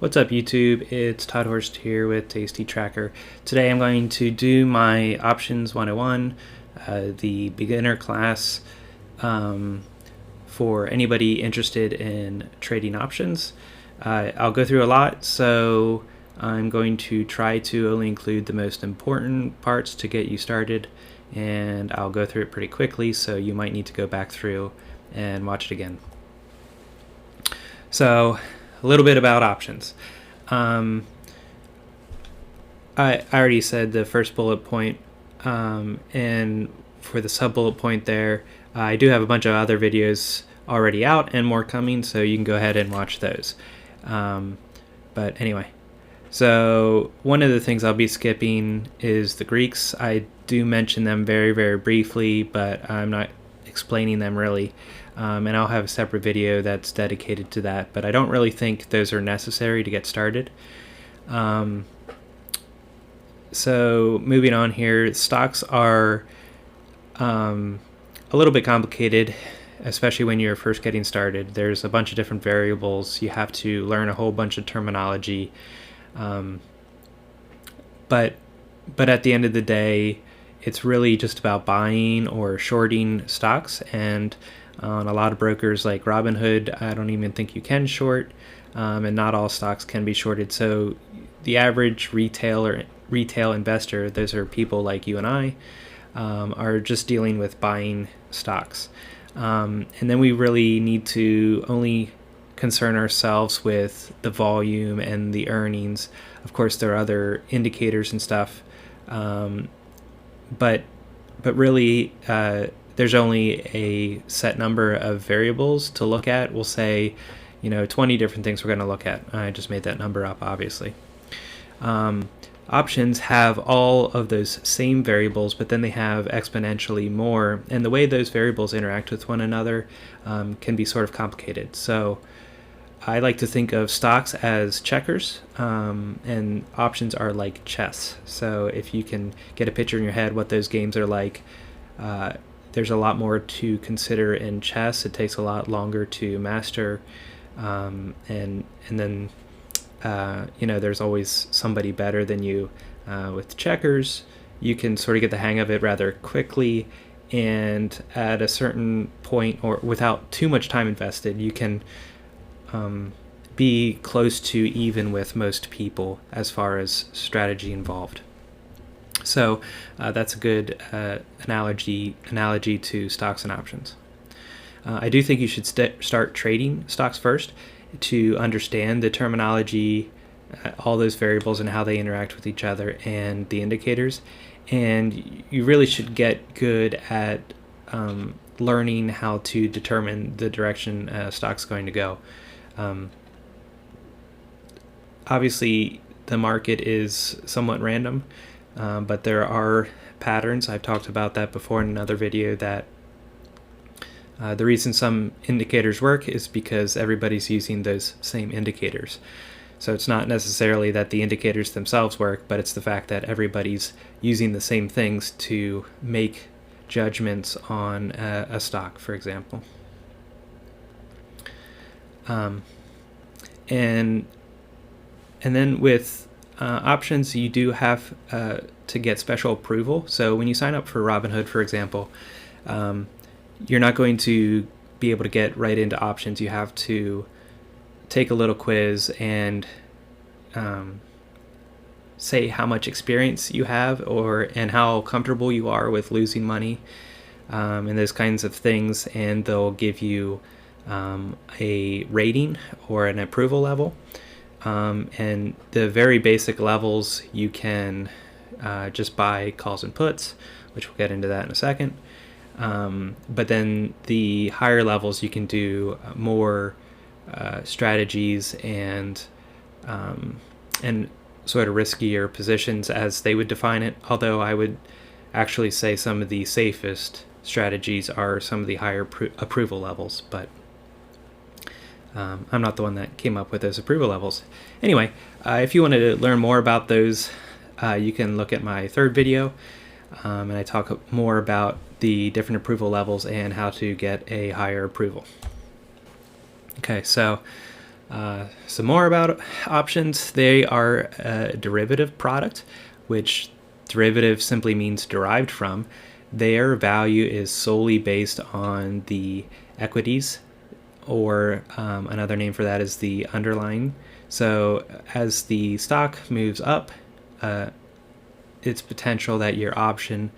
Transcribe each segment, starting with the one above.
What's up YouTube? It's Todd Horst here with Tasty Tracker. Today I'm going to do my Options 101, the beginner class for anybody interested in trading options. I'll go through a lot, so I'm going to try to only include the most important parts to get you started, and I'll go through it pretty quickly, so you might need to go back through and watch it again. So, a little bit about options. I already said the first bullet point, and for the sub bullet point there, I do have a bunch of other videos already out and more coming, so you can go ahead and watch those. But anyway, so one of the things I'll be skipping is the Greeks. I do mention them very, very briefly, but I'm not explaining them really. And I'll have a separate video that's dedicated to that, but I don't really think those are necessary to get started. So moving on here, stocks are a little bit complicated, especially when you're first getting started. There's a bunch of different variables. You have to learn a whole bunch of terminology. But at the end of the day, it's really just about buying or shorting stocks, and on a lot of brokers like Robinhood, I don't even think you can short, and not all stocks can be shorted. So the average retail investor, those are people like you and I, are just dealing with buying stocks. And then we really need to only concern ourselves with the volume and the earnings. Of course, there are other indicators and stuff, but really, there's only a set number of variables to look at. We'll say, 20 different things we're going to look at. I just made that number up, obviously. Options have all of those same variables, but then they have exponentially more. And the way those variables interact with one another can be sort of complicated. So I like to think of stocks as checkers, and options are like chess. So if you can get a picture in your head what those games are like, there's a lot more to consider in chess. It takes a lot longer to master, and then there's always somebody better than you. With checkers, you can sort of get the hang of it rather quickly, and at a certain point, or without too much time invested, you can be close to even with most people as far as strategy involved. So that's a good analogy to stocks and options. I do think you should start trading stocks first to understand the terminology, all those variables and how they interact with each other, and the indicators. And you really should get good at learning how to determine the direction a stock's going to go. Obviously, the market is somewhat random, but there are patterns. I've talked about that before in another video, that the reason some indicators work is because everybody's using those same indicators. So it's not necessarily that the indicators themselves work, but it's the fact that everybody's using the same things to make judgments on a stock, for example. And then with options, you do have to get special approval. So when you sign up for Robinhood, for example, you're not going to be able to get right into options. You have to take a little quiz and say how much experience you have, and how comfortable you are with losing money, and those kinds of things, and they'll give you a rating or an approval level. And the very basic levels, you can just buy calls and puts, which we'll get into that in a second. But then the higher levels, you can do more strategies and sort of riskier positions, as they would define it. Although I would actually say some of the safest strategies are some of the higher approval levels, but I'm not the one that came up with those approval levels. Anyway, if you want to learn more about those, you can look at my third video, and I talk more about the different approval levels and how to get a higher approval. Okay, so Some more about options. They are a derivative product, which derivative simply means derived from. Their value is solely based on the equities, or another name for that is the underlying. So as the stock moves up, it's potential that your option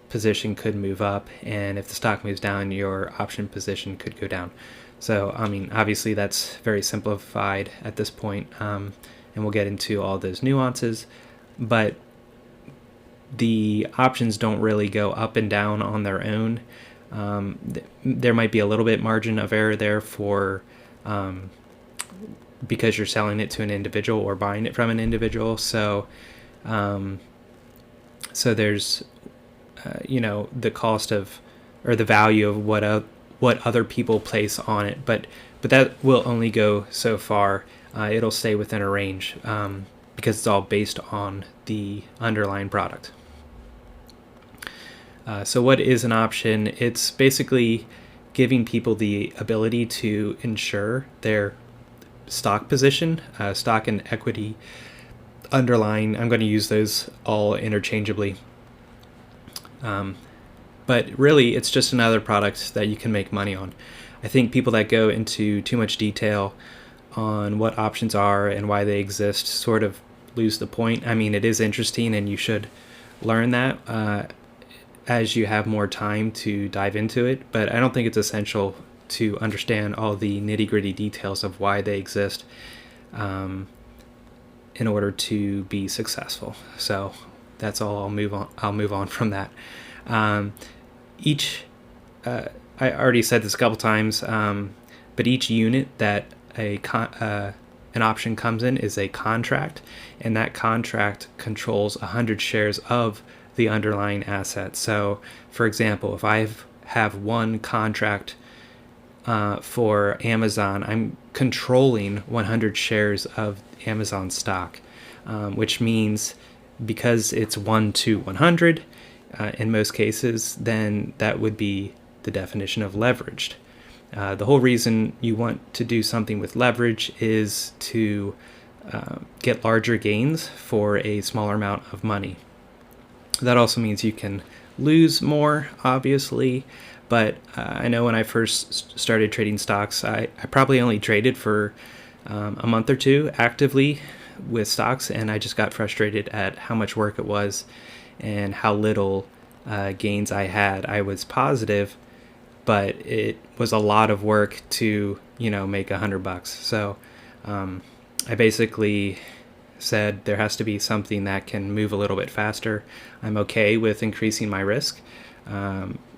position could move up, and if the stock moves down, your option position could go down. So, I mean, obviously that's very simplified at this point, and we'll get into all those nuances, but the options don't really go up and down on their own. There might be a little bit margin of error there for because you're selling it to an individual or buying it from an individual. So there's the cost of, or the value of what other people place on it, but that will only go so far. It'll stay within a range because it's all based on the underlying product. So what is an option? It's basically giving people the ability to insure their stock position, stock and equity, underlying. I'm going to use those all interchangeably. But really, it's just another product that you can make money on. I think people that go into too much detail on what options are and why they exist sort of lose the point. I mean, it is interesting, and you should learn that as you have more time to dive into it, but I don't think it's essential to understand all the nitty-gritty details of why they exist in order to be successful. So that's all. I'll move on from that. I already said this a couple times, but each unit that an option comes in is a contract, and that contract controls 100 shares of the underlying asset. So, for example, if I have one contract for Amazon, I'm controlling 100 shares of Amazon stock, which means because it's 1 to 100 in most cases, then that would be the definition of leveraged. The whole reason you want to do something with leverage is to get larger gains for a smaller amount of money. That also means you can lose more, obviously, but I know when I first started trading stocks, I probably only traded for a month or two actively with stocks, and I just got frustrated at how much work it was and how little gains I had. I was positive, but it was a lot of work to, make $100. So I basically said there has to be something that can move a little bit faster. I'm okay with increasing my risk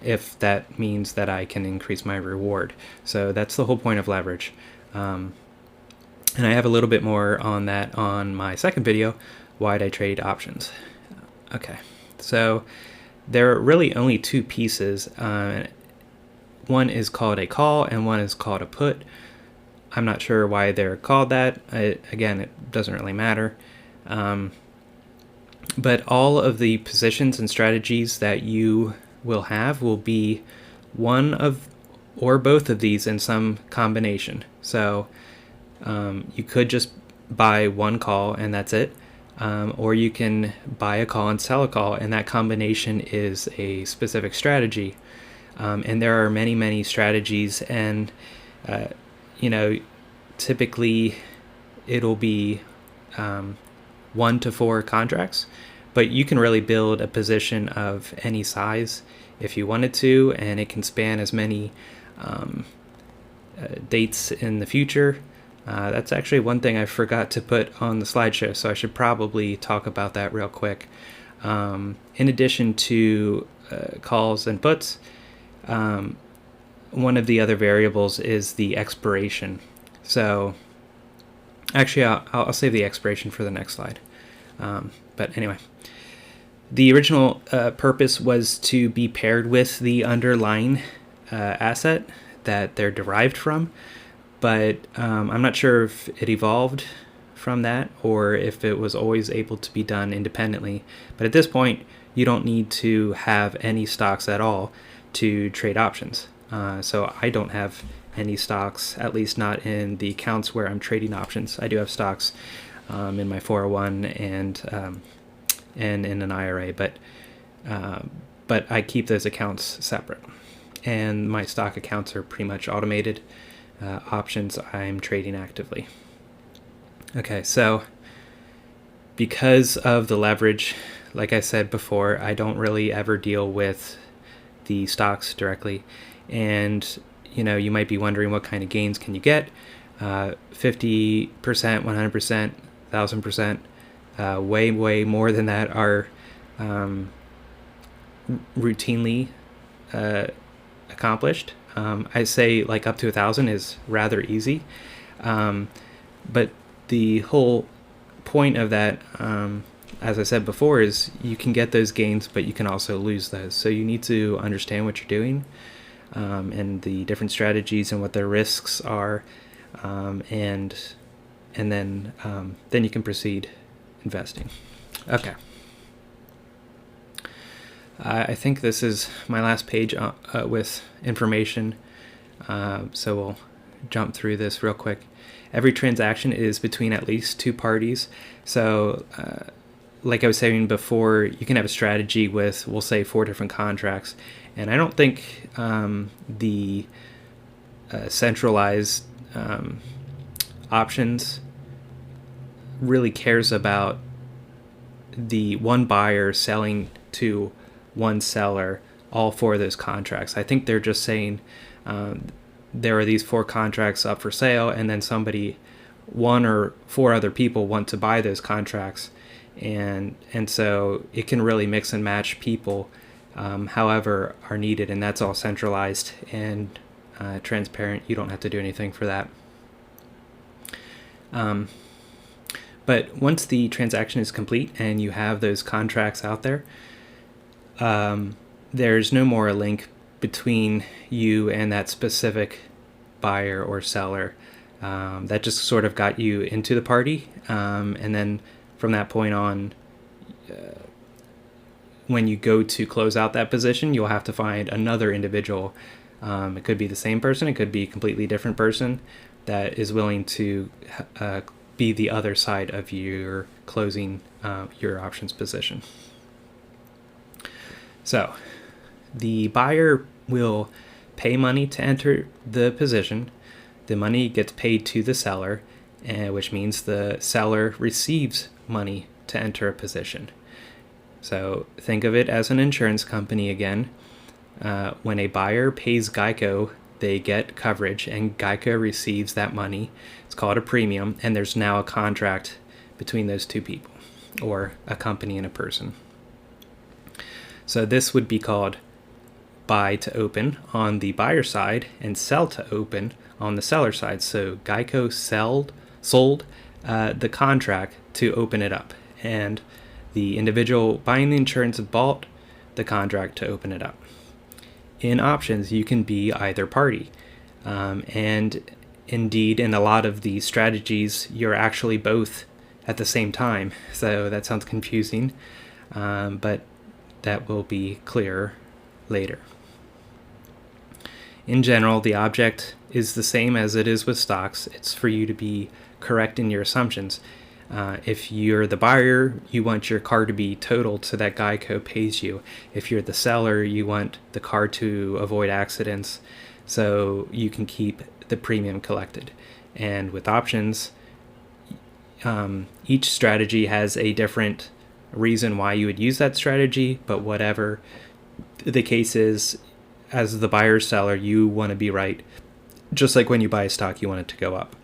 if that means that I can increase my reward. So that's the whole point of leverage. And I have a little bit more on that on my second video, why'd I trade options? Okay, so there are really only two pieces. One is called a call and one is called a put. I'm not sure why they're called that. Again, it doesn't really matter. But all of the positions and strategies that you will have will be one of or both of these in some combination. So you could just buy one call and that's it. Or you can buy a call and sell a call, and that combination is a specific strategy. And there are many, many strategies, and typically it'll be 1 to 4 contracts, but you can really build a position of any size if you wanted to, and it can span as many dates in the future. That's actually one thing I forgot to put on the slideshow, so I should probably talk about that real quick. In addition to calls and puts, one of the other variables is the expiration. So actually, I'll save the expiration for the next slide. But anyway, the original purpose was to be paired with the underlying asset that they're derived from. But I'm not sure if it evolved from that or if it was always able to be done independently. But at this point, you don't need to have any stocks at all to trade options. So I don't have any stocks, at least not in the accounts where I'm trading options. I do have stocks in my 401 and in an IRA, but I keep those accounts separate. And my stock accounts are pretty much automated. Options I'm trading actively. Okay, so because of the leverage, like I said before, I don't really ever deal with the stocks directly. And you might be wondering, what kind of gains can you get? 50%, 100%, 1,000%, way more than that are routinely accomplished. I say like up to 1,000 is rather easy, but the whole point of that, as I said before, is you can get those gains, but you can also lose those. So you need to understand what you're doing, and the different strategies and what their risks are, and then you can proceed investing. Okay. I think this is my last page with information, so we'll jump through this real quick. Every transaction is between at least two parties. So like I was saying before, you can have a strategy with, we'll say, 4 different contracts. And I don't think the centralized options really cares about the one buyer selling to one seller all 4 of those contracts. I think they're just saying there are these 4 contracts up for sale, and then somebody, 1 or 4 other people want to buy those contracts, and so it can really mix and match people however are needed, and that's all centralized and transparent. You don't have to do anything for that. But once the transaction is complete and you have those contracts out there, there's no more a link between you and that specific buyer or seller. That just sort of got you into the party, and then from that point on, when you go to close out that position, you'll have to find another individual. It could be the same person, it could be a completely different person that is willing to be the other side of your closing your options position. So the buyer will pay money to enter the position. The money gets paid to the seller, which means the seller receives money to enter a position. So think of it as an insurance company again. When a buyer pays Geico, they get coverage, and Geico receives that money. It's called a premium, and there's now a contract between those two people, or a company and a person. So this would be called buy to open on the buyer side and sell to open on the seller side. So Geico sold the contract to open it up, and the individual buying the insurance bought the contract to open it up. In options, you can be either party, and indeed in a lot of these strategies you're actually both at the same time. So that sounds confusing, but that will be clearer later. In general, the object is the same as it is with stocks. It's for you to be correct in your assumptions. If you're the buyer, you want your car to be totaled so that Geico pays you. If you're the seller, you want the car to avoid accidents so you can keep the premium collected. And with options, each strategy has a different reason why you would use that strategy, but whatever the case is, as the buyer seller, you want to be right. Just like when you buy a stock, you want it to go up.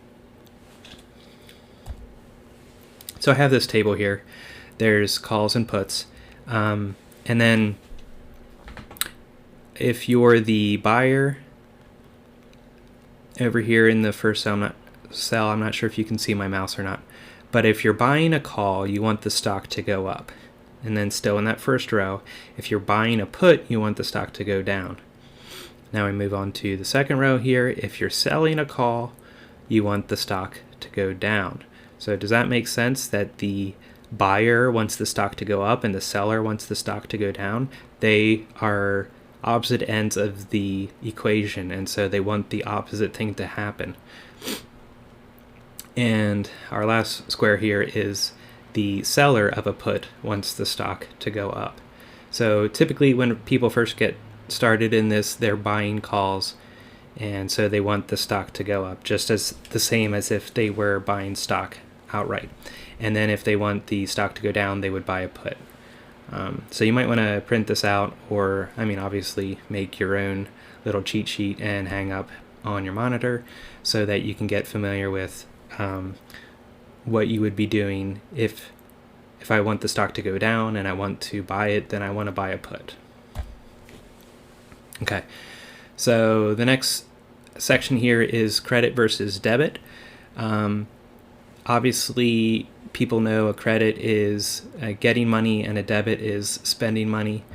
So I have this table here. There's calls and puts, and then if you're the buyer over here in the first cell, I'm not sure if you can see my mouse or not, but if you're buying a call, you want the stock to go up. And then still in that first row, if you're buying a put, you want the stock to go down. Now we move on to the second row here. If you're selling a call, you want the stock to go down. So does that make sense that the buyer wants the stock to go up and the seller wants the stock to go down? They are opposite ends of the equation, and so they want the opposite thing to happen. And our last square here is the seller of a put wants the stock to go up. So typically when people first get started in this, they're buying calls, and so they want the stock to go up, just as the same as if they were buying stock outright. And then if they want the stock to go down, they would buy a put. So you might want to print this out, or obviously make your own little cheat sheet and hang up on your monitor so that you can get familiar with what you would be doing if I want the stock to go down and I want to buy it, then I want to buy a put. Okay, so the next section here is credit versus debit. Obviously, people know a credit is getting money and a debit is spending money.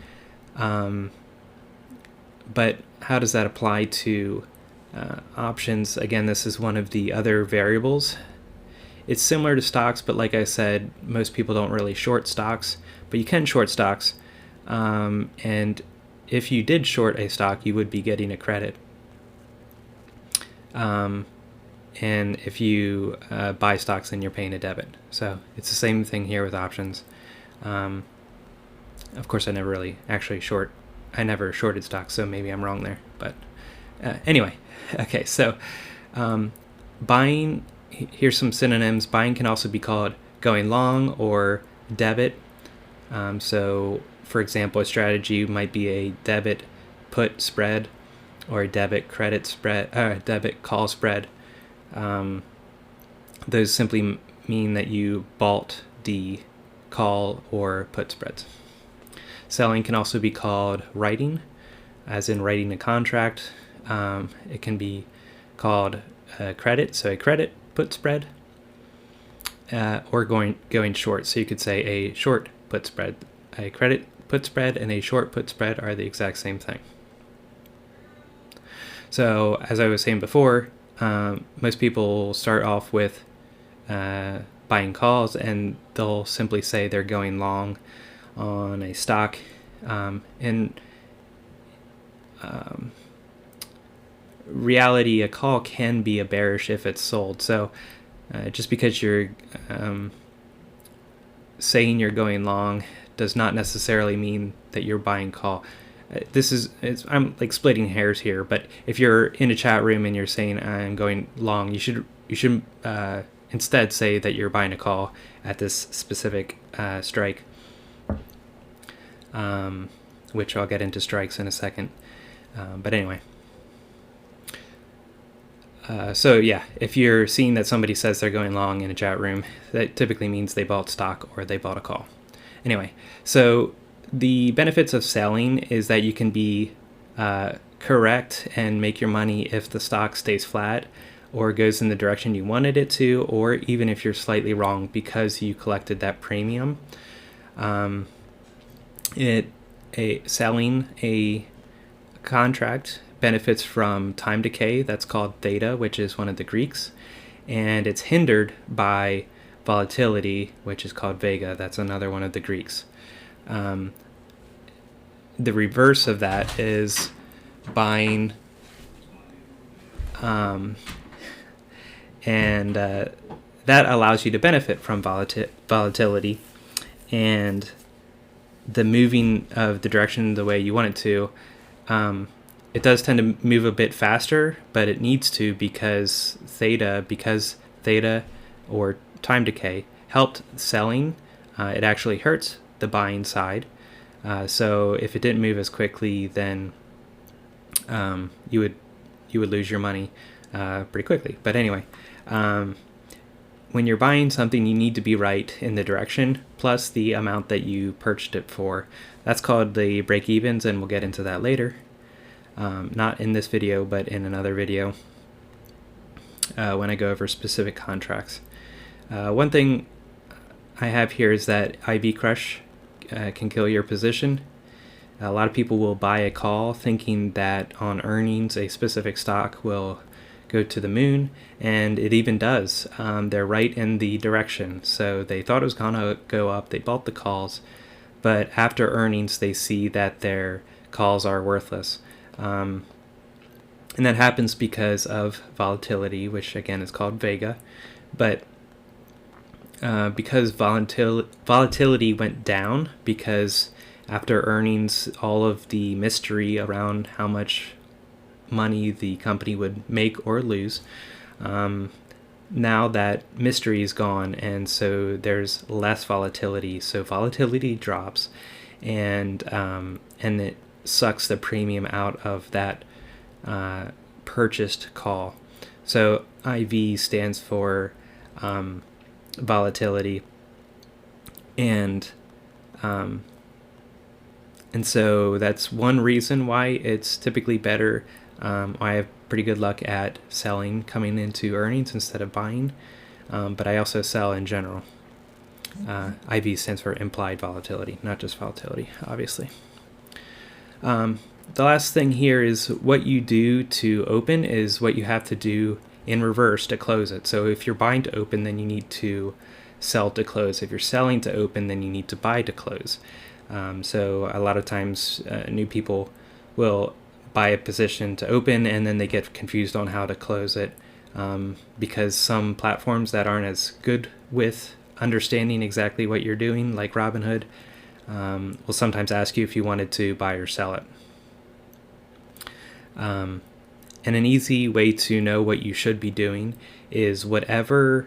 But how does that apply to options? Again, this is one of the other variables. It's similar to stocks, but like I said, most people don't really short stocks, but you can short stocks. And if you did short a stock, you would be getting a credit. And if you buy stocks, then you're paying a debit. So it's the same thing here with options. Of course, I never shorted stocks, so maybe I'm wrong there. But anyway, okay, so buying, here's some synonyms. Buying can also be called going long or debit. So for example, a strategy might be a debit put spread or a debit credit spread, debit call spread. Those simply mean that you bought the call or put spreads. Selling can also be called writing, as in writing a contract. It can be called credit, so a credit put spread, or going short. So you could say a short put spread. A credit put spread and a short put spread are the exact same thing. So as I was saying before, most people start off with buying calls, and they'll simply say they're going long on a stock. In reality, a call can be a bearish if it's sold. So just because you're saying you're going long does not necessarily mean that you're buying call. I'm like splitting hairs here, but if you're in a chat room and you're saying I'm going long, you should instead say that you're buying a call at this specific strike, which I'll get into strikes in a second. But anyway, so yeah, if you're seeing that somebody says they're going long in a chat room, that typically means they bought stock or they bought a call. Anyway, so the benefits of selling is that you can be correct and make your money if the stock stays flat or goes in the direction you wanted it to, or even if you're slightly wrong because you collected that premium. Selling a contract benefits from time decay. That's called theta, which is one of the Greeks, and it's hindered by volatility, which is called vega. That's another one of the Greeks. The reverse of that is buying, and that allows you to benefit from volatility and the moving of the direction the way you want it to. It does tend to move a bit faster, but it needs to because theta or time decay helped selling. It actually hurts the buying side. So if it didn't move as quickly, then you would lose your money pretty quickly. But anyway, when you're buying something, you need to be right in the direction plus the amount that you purchased it for. That's called the break-evens, and we'll get into that later. Not in this video, but in another video when I go over specific contracts. One thing I have here is that IB crush can kill your position. A lot of people will buy a call thinking that on earnings a specific stock will go to the moon, and it even does. They're right in the direction, so they thought it was gonna go up, they bought the calls, but after earnings they see that their calls are worthless. And that happens because of volatility, which again is called vega. But because volatility went down, because after earnings, all of the mystery around how much money the company would make or lose, now that mystery is gone, and so there's less volatility. So volatility drops, and it sucks the premium out of that purchased call. So IV stands for volatility, and so that's one reason why it's typically better. I have pretty good luck at selling coming into earnings instead of buying, but I also sell in general. IV stands for implied volatility, not just volatility, obviously. The last thing here is what you do to open is what you have to do in reverse to close it. So if you're buying to open, then you need to sell to close. If you're selling to open, then you need to buy to close. So a lot of times new people will buy a position to open, and then they get confused on how to close it, because some platforms that aren't as good with understanding exactly what you're doing, like Robinhood, will sometimes ask you if you wanted to buy or sell it. And an easy way to know what you should be doing is whatever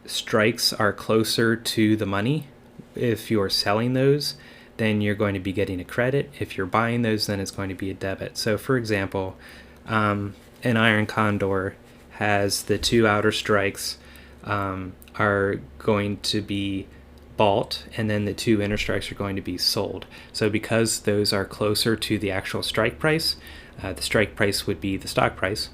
strikes are closer to the money. If you're selling those, then you're going to be getting a credit. If you're buying those, then it's going to be a debit. So for example, an iron condor has the two outer strikes are going to be bought, and then the two inner strikes are going to be sold. So because those are closer to the actual strike price, the strike price would be the stock price.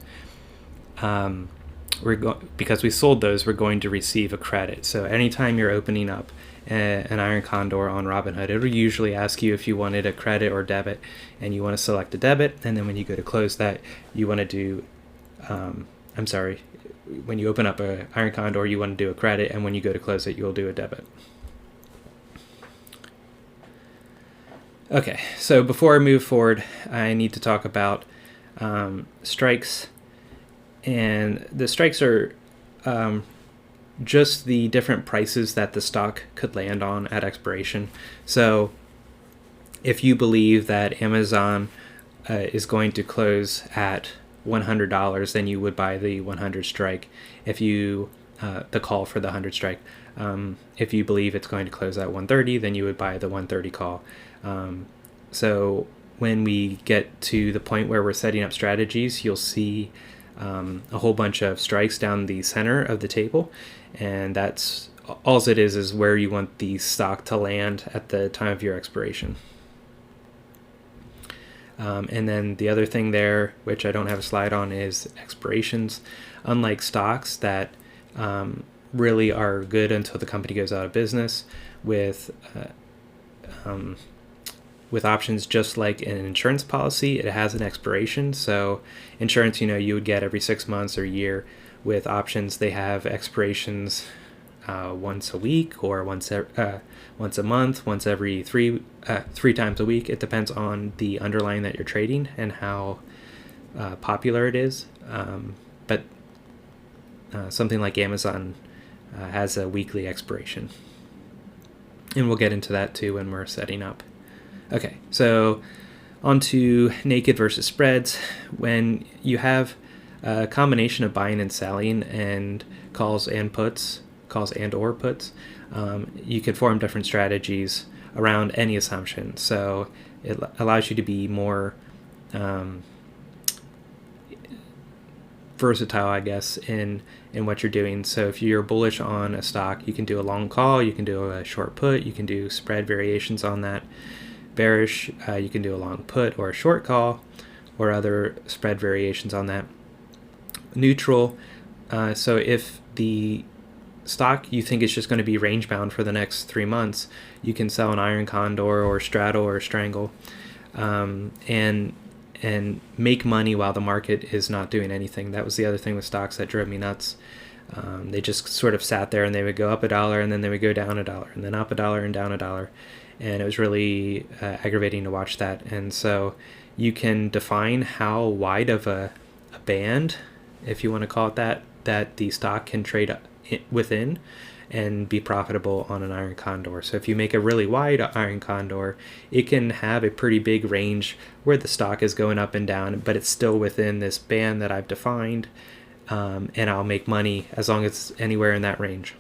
Because we sold those, we're going to receive a credit. So anytime you're opening up an iron condor on Robinhood, it'll usually ask you if you wanted a credit or debit, and you want to select a debit. And then when you go to close that, you want to do when you open up an iron condor, you want to do a credit, and when you go to close it, you'll do a debit. Okay, so before I move forward, I need to talk about strikes. And the strikes are just the different prices that the stock could land on at expiration. So if you believe that Amazon is going to close at $100, then you would buy the 100 strike. If you the call for the 100 strike. If you believe it's going to close at 130, then you would buy the 130 call. So when we get to the point where we're setting up strategies, you'll see a whole bunch of strikes down the center of the table, and that's all it is where you want the stock to land at the time of your expiration. And then the other thing there, which I don't have a slide on, is expirations. Unlike stocks that really are good until the company goes out of business, with options, just like an insurance policy, it has an expiration. So insurance, you would get every 6 months or year. With options, they have expirations once a week, or once a month, once every three times a week. It depends on the underlying that you're trading and how popular it is. But something like Amazon has a weekly expiration. And we'll get into that too when we're setting up. Okay, so on to naked versus spreads. When you have a combination of buying and selling and calls and or puts, you can form different strategies around any assumption. So it allows you to be more versatile, I guess, in what you're doing. So if you're bullish on a stock, you can do a long call, you can do a short put, you can do spread variations on that. Bearish, you can do a long put or a short call, or other spread variations on that. Neutral, so if the stock you think is just going to be range bound for the next 3 months, you can sell an iron condor or straddle or strangle, and make money while the market is not doing anything. That was the other thing with stocks that drove me nuts. They just sort of sat there, and they would go up $1, and then they would go down $1, and then up $1 and down $1. and it was really aggravating to watch that. And so you can define how wide of a band, if you want to call it that the stock can trade within and be profitable on an iron condor. So if you make a really wide iron condor, it can have a pretty big range where the stock is going up and down, but it's still within this band that I've defined, and I'll make money as long as it's anywhere in that range.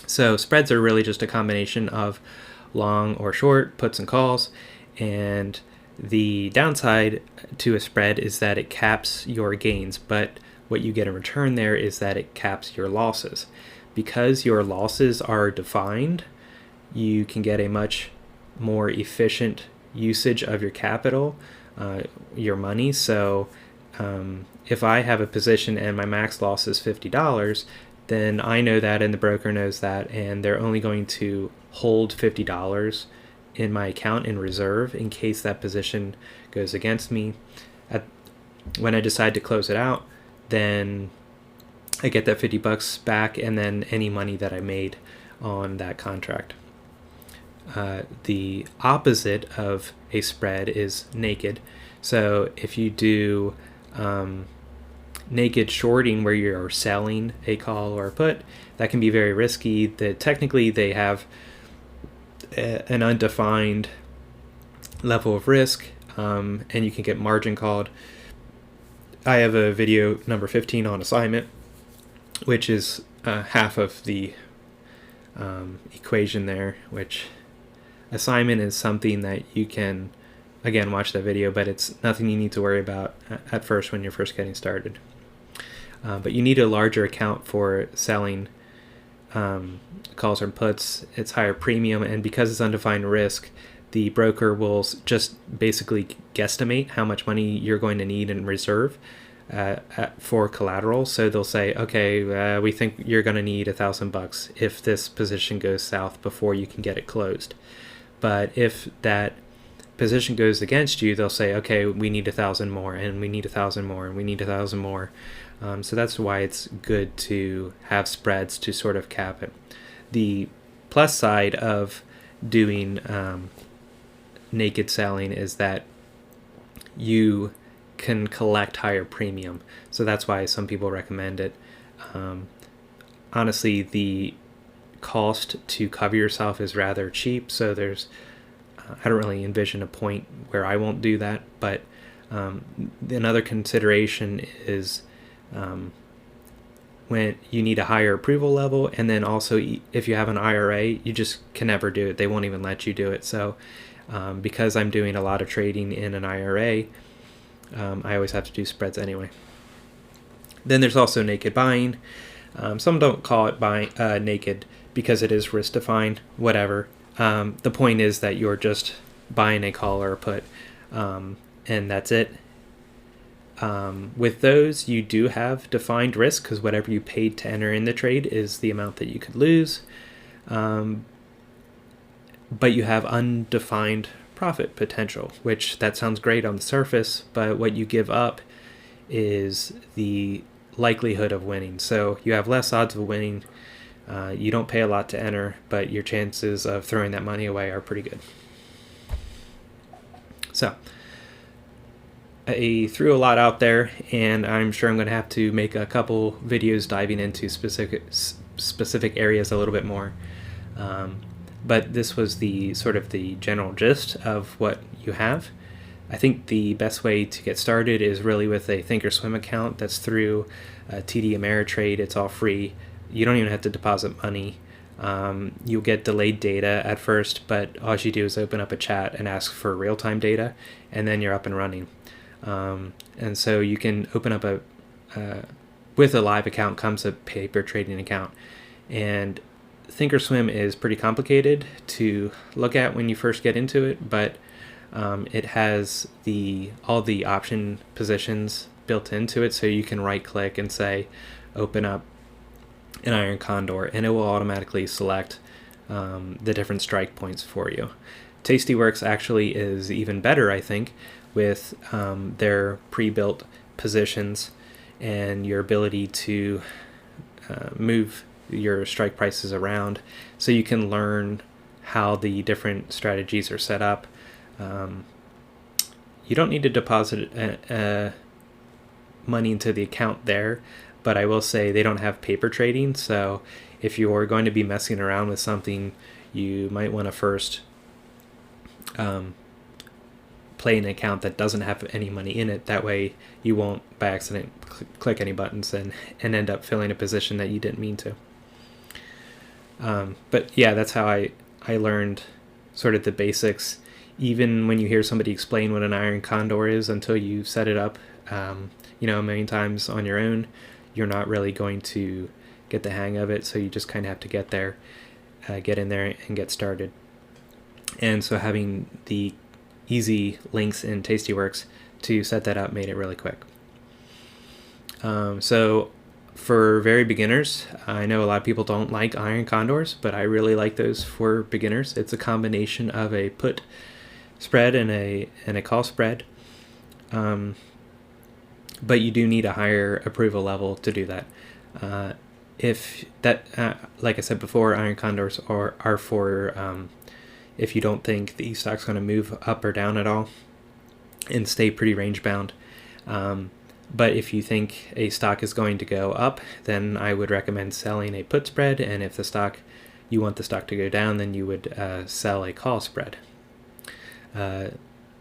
So spreads are really just a combination of long or short, puts and calls, and the downside to a spread is that it caps your gains, but what you get in return there is that it caps your losses. Because your losses are defined, you can get a much more efficient usage of your capital, your money. So if I have a position and my max loss is $50, then I know that and the broker knows that, and they're only going to hold $50 in my account in reserve in case that position goes against me. When I decide to close it out, then I get that $50 back, and then any money that I made on that contract. The opposite of a spread is naked. So if you do naked shorting where you're selling a call or a put, that can be very risky. Technically they have an undefined level of risk, and you can get margin called. I have a video number 15 on assignment, which is half of the equation there, which assignment is something that you can, again, watch that video, but it's nothing you need to worry about at first when you're first getting started. But you need a larger account for selling calls or puts. It's higher premium, and because it's undefined risk, the broker will just basically guesstimate how much money you're going to need in reserve for collateral. So they'll say, okay, we think you're going to need $1,000 if this position goes south before you can get it closed. But if that position goes against you, they'll say, okay, we need 1,000 more, and we need 1,000 more, and we need 1,000 more. So that's why it's good to have spreads to sort of cap it. The plus side of doing naked selling is that you can collect higher premium. So that's why some people recommend it. Honestly, the cost to cover yourself is rather cheap, so I don't really envision a point where I won't do that. But another consideration is when you need a higher approval level, and then also if you have an IRA, you just can never do it. They won't even let you do it. So because I'm doing a lot of trading in an IRA, I always have to do spreads anyway. Then there's also naked buying. Some don't call it naked because it is risk defined, whatever. The point is that you're just buying a call or a put, and that's it. With those, you do have defined risk because whatever you paid to enter in the trade is the amount that you could lose. But you have undefined profit potential, which that sounds great on the surface, but what you give up is the likelihood of winning. So you have less odds of winning. You don't pay a lot to enter, but your chances of throwing that money away are pretty good. So I threw a lot out there, and I'm sure I'm going to have to make a couple videos diving into specific areas a little bit more. But this was the sort of the general gist of what you have. I think the best way to get started is really with a Thinkorswim account that's through TD Ameritrade. It's all free. You don't even have to deposit money. You'll get delayed data at first, but all you do is open up a chat and ask for real-time data, and then you're up and running. And so you can open up with a live account comes a paper trading account. And Thinkorswim is pretty complicated to look at when you first get into it, but it has all the option positions built into it, so you can right click and say open up an iron condor, and it will automatically select the different strike points for you. Tastyworks actually is even better, I think, with their pre-built positions and your ability to move your strike prices around, so you can learn how the different strategies are set up. You don't need to deposit money into the account there, but I will say they don't have paper trading, so if you're going to be messing around with something, you might want to first play an account that doesn't have any money in it. That way you won't by accident click any buttons and end up filling a position that you didn't mean to. But yeah, that's how I learned sort of the basics. Even when you hear somebody explain what an iron condor is, until you set it up a million times on your own, you're not really going to get the hang of it. So you just kind of have to get in there and get started. And so having the easy links in Tastyworks to set that up made it really quick. So for very beginners, I know a lot of people don't like iron condors, but I really like those for beginners. It's a combination of a put spread and a call spread. But you do need a higher approval level to do that. Like I said before, iron condors are for if you don't think the stock's going to move up or down at all and stay pretty range bound. But if you think a stock is going to go up, then I would recommend selling a put spread. And if you want the stock to go down, then you would sell a call spread.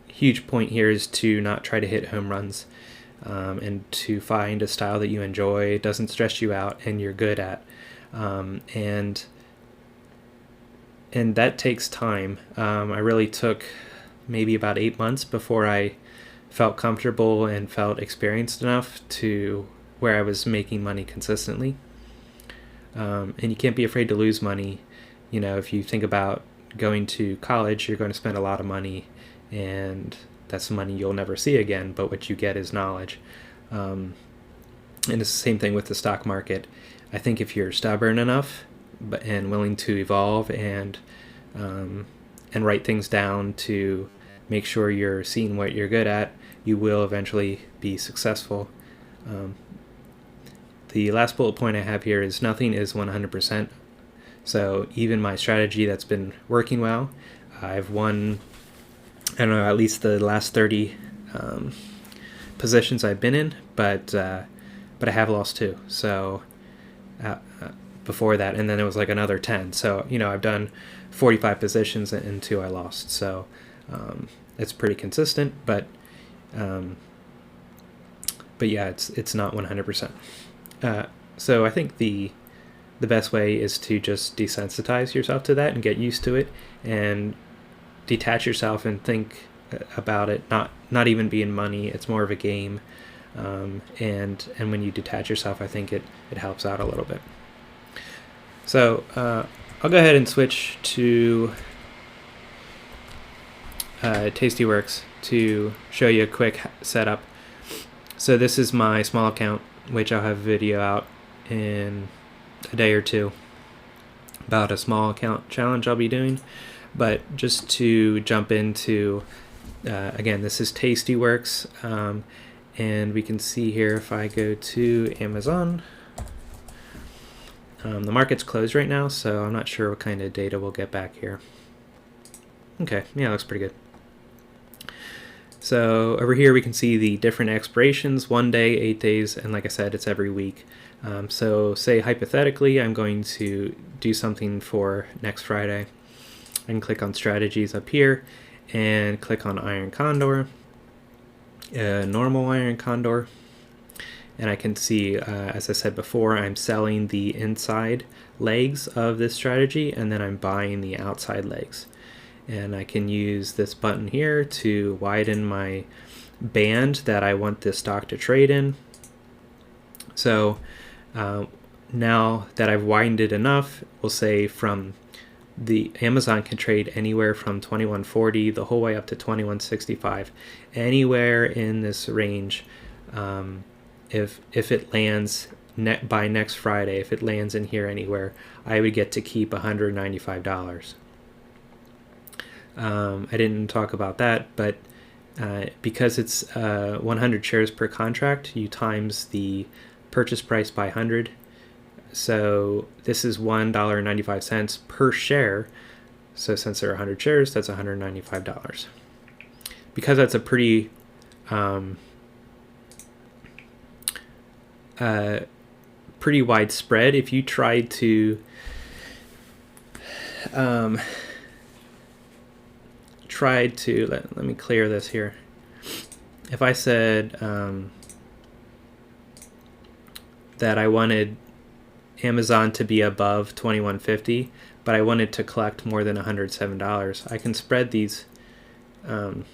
Huge point here is to not try to hit home runs, and to find a style that you enjoy, doesn't stress you out, and you're good at. And that takes time. I really took maybe about 8 months before I felt comfortable and felt experienced enough to where I was making money consistently. And you can't be afraid to lose money. If you think about going to college, you're going to spend a lot of money, and that's money you'll never see again, but what you get is knowledge. And it's the same thing with the stock market. I think if you're stubborn enough and willing to evolve and write things down to make sure you're seeing what you're good at, you will eventually be successful. The last bullet point I have here is nothing is 100%. So even my strategy that's been working well, I've won, I don't know, at least the last 30 positions I've been in, but I have lost 2. So before that, and then it was like another 10. So I've done 45 positions and 2 I lost. So it's pretty consistent, but yeah, it's not 100%. So I think the best way is to just desensitize yourself to that and get used to it, and detach yourself and think about it not even being money. It's more of a game, and when you detach yourself, I think it helps out a little bit. So I'll go ahead and switch to Tastyworks to show you a quick setup. So this is my small account, which I'll have a video out in a day or two about a small account challenge I'll be doing. But just to jump into, again, this is Tastyworks, and we can see here if I go to Amazon, the market's closed right now, so I'm not sure what kind of data we'll get back here. Okay, yeah, looks pretty good. So over here we can see the different expirations, 1 day, 8 days, and like I said, it's every week. So say hypothetically I'm going to do something for next Friday. I can click on strategies up here and click on iron condor, normal iron condor, and I can see, as I said before, I'm selling the inside legs of this strategy, and then I'm buying the outside legs. And I can use this button here to widen my band that I want this stock to trade in. So now that I've widened it enough, we'll say from the Amazon can trade anywhere from 2140 the whole way up to 2165. Anywhere in this range, if it lands by next Friday, if it lands in here anywhere, I would get to keep $195. I didn't talk about that, but because it's 100 shares per contract, you times the purchase price by 100. So this is $1.95 per share. So since there are 100 shares, that's $195. Because that's a pretty pretty wide spread, if you tried to let me clear this here. If I said that I wanted Amazon to be above $21.50, but I wanted to collect more than $107, I can spread these wrong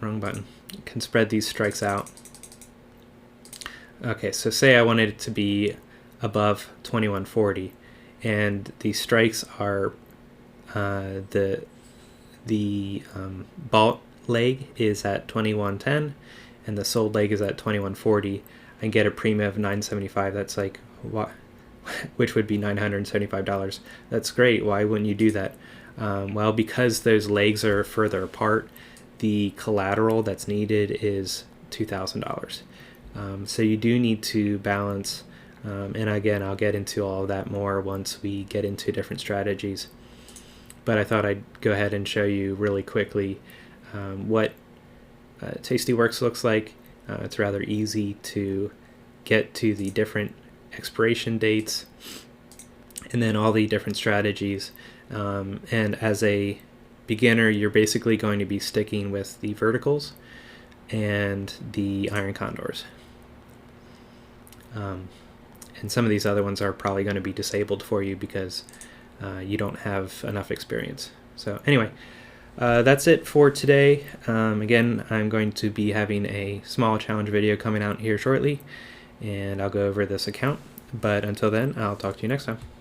button. Can spread these strikes out. Okay, so say I wanted it to be above 2140, and the strikes are the bought leg is at 2110 and the sold leg is at 2140. I get a premium of $975. That's like what, which would be $975. That's great. Why wouldn't you do that? Well, because those legs are further apart, the collateral that's needed is $2,000. So you do need to balance, and again, I'll get into all of that more once we get into different strategies. But I thought I'd go ahead and show you really quickly what Tastyworks looks like. It's rather easy to get to the different expiration dates and then all the different strategies. And as a beginner, you're basically going to be sticking with the verticals and the iron condors. And some of these other ones are probably going to be disabled for you because you don't have enough experience. So anyway, that's it for today. Again, I'm going to be having a small challenge video coming out here shortly, and I'll go over this account. But until then, I'll talk to you next time.